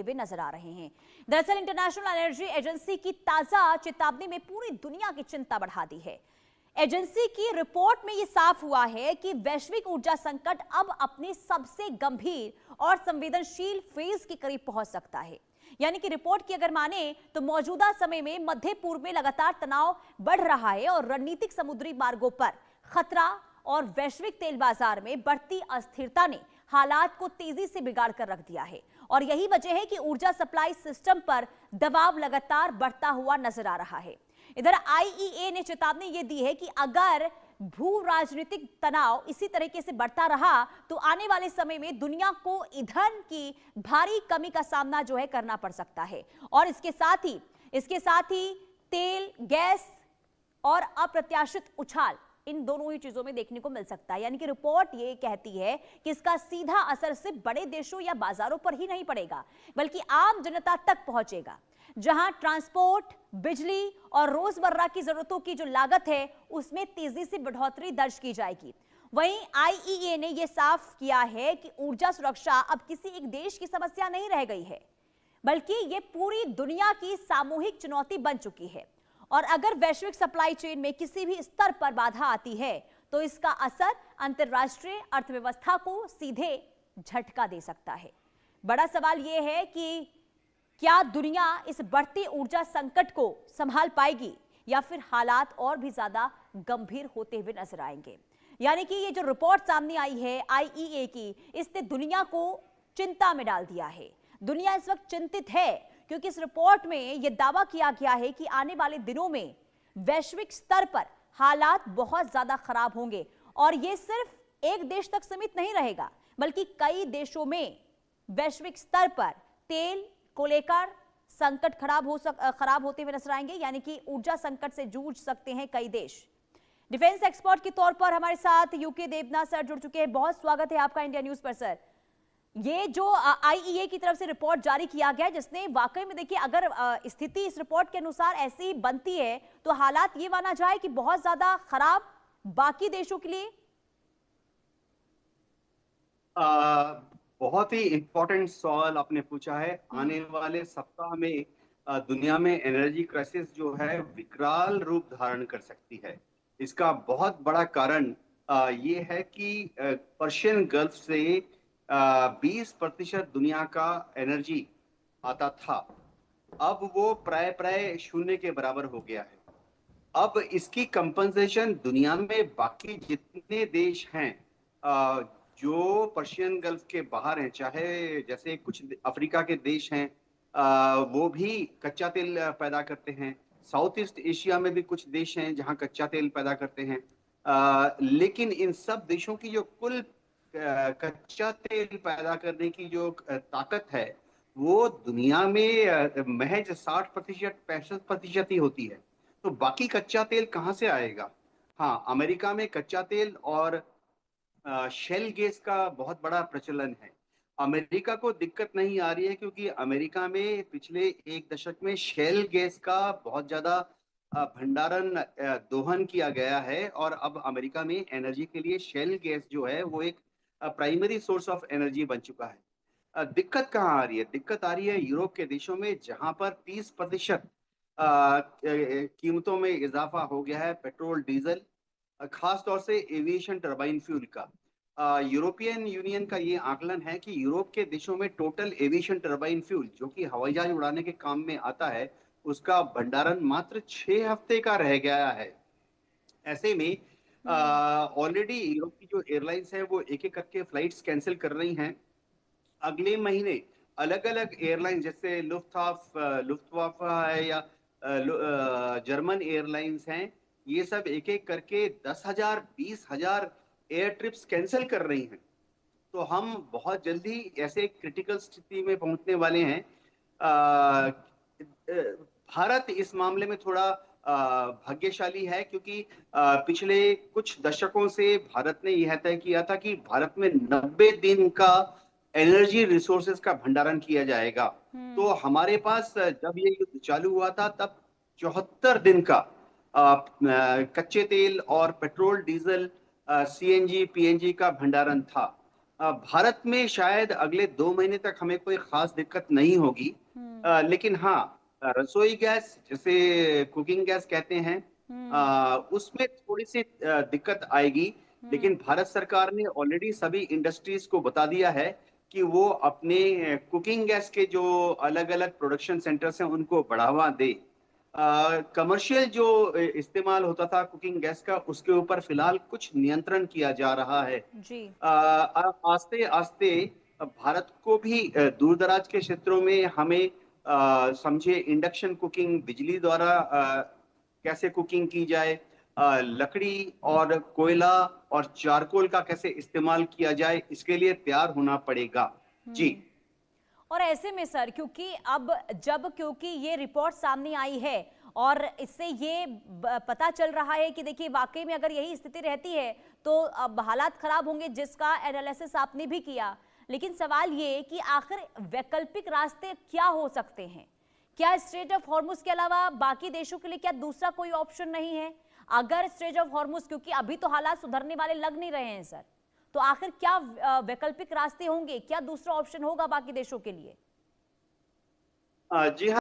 हुए नजर आ रहे हैं। दरअसल इंटरनेशनल एनर्जी एजेंसी की ताजा चेतावनी में पूरी दुनिया की चिंता बढ़ा दी है। एजेंसी की रिपोर्ट में यह साफ हुआ है कि वैश्विक ऊर्जा संकट अब अपने सबसे गंभीर और संवेदनशील फेज के करीब पहुंच सकता है। यानी कि रिपोर्ट की अगर माने तो मौजूदा समय में मध्य पूर्व में लगातार तनाव बढ़ रहा है और रणनीतिक समुद्री मार्गों पर खतरा और वैश्विक तेल बाजार में बढ़ती अस्थिरता ने हालात को तेजी से बिगाड़ कर रख दिया है। और यही वजह है कि ऊर्जा सप्लाई सिस्टम पर दबाव लगातार बढ़ता हुआ नजर आ रहा है। इधर आईईए ने चेतावनी ये दी है कि अगर भू राजनीतिक तनाव इसी तरीके से बढ़ता रहा तो आने वाले समय में दुनिया को ईंधन की भारी कमी का सामना जो है करना पड़ सकता है। और इसके साथ ही तेल, गैस और अप्रत्याशित उछाल, इन दोनों ही चीजों में देखने को मिल सकता है। यानी कि रिपोर्ट ये कहती है कि इसका सीधा असर सिर्फ बड़े देशों या बाजारों पर ही नहीं पड़ेगा, बल्कि आम जनता तक पहुंचेगा, जहां ट्रांसपोर्ट, बिजली और रोजमर्रा की जरूरतों की जो लागत है उसमें तेजी से बढ़ोतरी दर्ज की जाएगी। वहीं आईईए ने यह साफ किया है कि ऊर्जा सुरक्षा अब किसी एक देश की समस्या नहीं रह गई है, बल्कि यह पूरी दुनिया की सामूहिक चुनौती बन चुकी है। और अगर वैश्विक सप्लाई चेन में किसी भी स्तर पर बाधा आती है तो इसका असर अंतरराष्ट्रीय अर्थव्यवस्था को सीधे झटका दे सकता है। बड़ा सवाल यह है कि क्या दुनिया इस बढ़ती ऊर्जा संकट को संभाल पाएगी या फिर हालात और भी ज्यादा गंभीर होते हुए नजर आएंगे। यानी कि ये जो रिपोर्ट सामने आई है आईईए की, इसने दुनिया को चिंता में डाल दिया है। दुनिया इस वक्त चिंतित है क्योंकि इस रिपोर्ट में यह दावा किया गया है कि आने वाले दिनों में वैश्विक स्तर पर हालात बहुत ज्यादा खराब होंगे और यह सिर्फ एक देश तक सीमित नहीं रहेगा, बल्कि कई देशों में वैश्विक स्तर पर तेल को लेकर संकट खराब होते हुए नजर आएंगे। यानी कि ऊर्जा संकट से जूझ सकते हैं कई देश। डिफेंस एक्सपर्ट के तौर पर हमारे साथ यूके देवनाथ सर जुड़ चुके हैं। बहुत स्वागत है आपका इंडिया न्यूज पर सर। ये जो आईईए की तरफ से रिपोर्ट जारी किया गया है, जिसने वाकई में देखिए अगर स्थिति इस रिपोर्ट के अनुसार ऐसी बनती है तो हालात ये माना जाए कि बहुत ज्यादा खराब बाकी देशों के लिए। बहुत ही इम्पोर्टेंट सवाल आपने पूछा है। आने वाले सप्ताह में दुनिया में एनर्जी क्राइसिस जो है विकराल रूप धारण कर सकती है। इसका बहुत बड़ा कारण ये है कि पर्शियन गल्फ से 20% दुनिया का एनर्जी आता था, अब वो प्राय शून्य के बराबर हो गया है। अब इसकी कंपनसेशन दुनिया में बाकी जितने देश हैं जो पर्शियन गल्फ के बाहर हैं, चाहे जैसे कुछ अफ्रीका के देश हैं, वो भी कच्चा तेल पैदा करते हैं। साउथ ईस्ट एशिया में भी कुछ देश हैं जहां कच्चा तेल पैदा करते हैं, लेकिन इन सब देशों की जो कुल कच्चा तेल पैदा करने की जो ताकत है वो दुनिया में महज 60% 65% ही होती है। तो बाकी कच्चा तेल कहाँ से आएगा? हाँ, अमेरिका में कच्चा तेल और शेल गैस का बहुत बड़ा प्रचलन है। अमेरिका को दिक्कत नहीं आ रही है क्योंकि अमेरिका में पिछले एक दशक में शेल गैस का बहुत ज्यादा भंडारण दोहन किया गया है और अब अमेरिका में एनर्जी के लिए शेल गैस जो है वो एक प्राइमरी सोर्स ऑफ एनर्जी बन चुका है। दिक्कत कहाँ आ रही है? दिक्कत आ रही है यूरोप के देशों में, जहां पर 30% कीमतों में इजाफा हो गया है पेट्रोल डीजल, खास तौर से एविएशन टर्बाइन फ्यूल का। यूरोपियन यूनियन का ये आकलन है कि यूरोप के देशों में टोटल एविएशन टर्बाइन फ्यूल जो कि हवाई जहाज उड़ाने के काम में आता है उसका भंडारण मात्र 6 हफ्ते का रह गया है। ऐसे में ऑलरेडी यूरोप की जो एयरलाइंस है वो एक एक करके फ्लाइट्स कैंसिल कर रही हैं। अगले महीने अलग अलग एयरलाइन जैसे लुफ्तवाफा है या जर्मन एयरलाइंस हैं, ये सब एक एक करके 10,000 20,000 एयर ट्रिप्स कैंसिल कर रही हैं। तो हम बहुत जल्दी ऐसे क्रिटिकल स्थिति में पहुंचने वाले हैं। भारत इस मामले में थोड़ा भाग्यशाली है क्योंकि पिछले कुछ दशकों से भारत ने यह तय किया था कि भारत में 90 दिन का एनर्जी रिसोर्सेज का भंडारण किया जाएगा। तो हमारे पास जब ये युद्ध चालू हुआ था तब 74 दिन का कच्चे तेल और पेट्रोल डीजल सीएनजी पीएनजी का भंडारण था। भारत में शायद अगले 2 महीने तक हमें कोई खास दिक्कत नहीं होगी। लेकिन हाँ, रसोई गैस जिसे कुकिंग गैस कहते हैं, उसमें थोड़ी सी दिक्कत आएगी। लेकिन भारत सरकार ने ऑलरेडी सभी इंडस्ट्रीज को बता दिया है कि वो अपने कुकिंग गैस के जो अलग अलग प्रोडक्शन सेंटर्स हैं उनको बढ़ावा दे। कमर्शियल जो इस्तेमाल होता था कुकिंग गैस का, उसके ऊपर फिलहाल कुछ नियंत्रण किया जा रहा है। जी। आस्ते आस्ते भारत को भी दूर दराज के क्षेत्रों में हमें समझे इंडक्शन कुकिंग, बिजली द्वारा कैसे कुकिंग की जाए, लकड़ी और कोयला और चारकोल का कैसे इस्तेमाल किया जाए, इसके लिए तैयार होना पड़ेगा। जी। और ऐसे में सर, क्योंकि ये रिपोर्ट सामने आई है और इससे ये पता चल रहा है कि देखिए वाकई में अगर यही स्थिति रहती है तो अब हालात खराब होंगे, जिसका एनालिसिस आपने भी किया। लेकिन सवाल ये कि आखिर वैकल्पिक रास्ते क्या हो सकते हैं? क्या स्ट्रेट ऑफ हॉर्मुज के अलावा बाकी देशों के लिए क्या दूसरा कोई ऑप्शन नहीं है? अगर स्ट्रेट ऑफ हॉर्मुज, क्योंकि अभी तो हालात सुधरने वाले लग नहीं रहे हैं सर, तो आखिर क्या वैकल्पिक रास्ते होंगे? क्या दूसरा ऑप्शन होगा बाकी देशों के लिए? जी हाँ।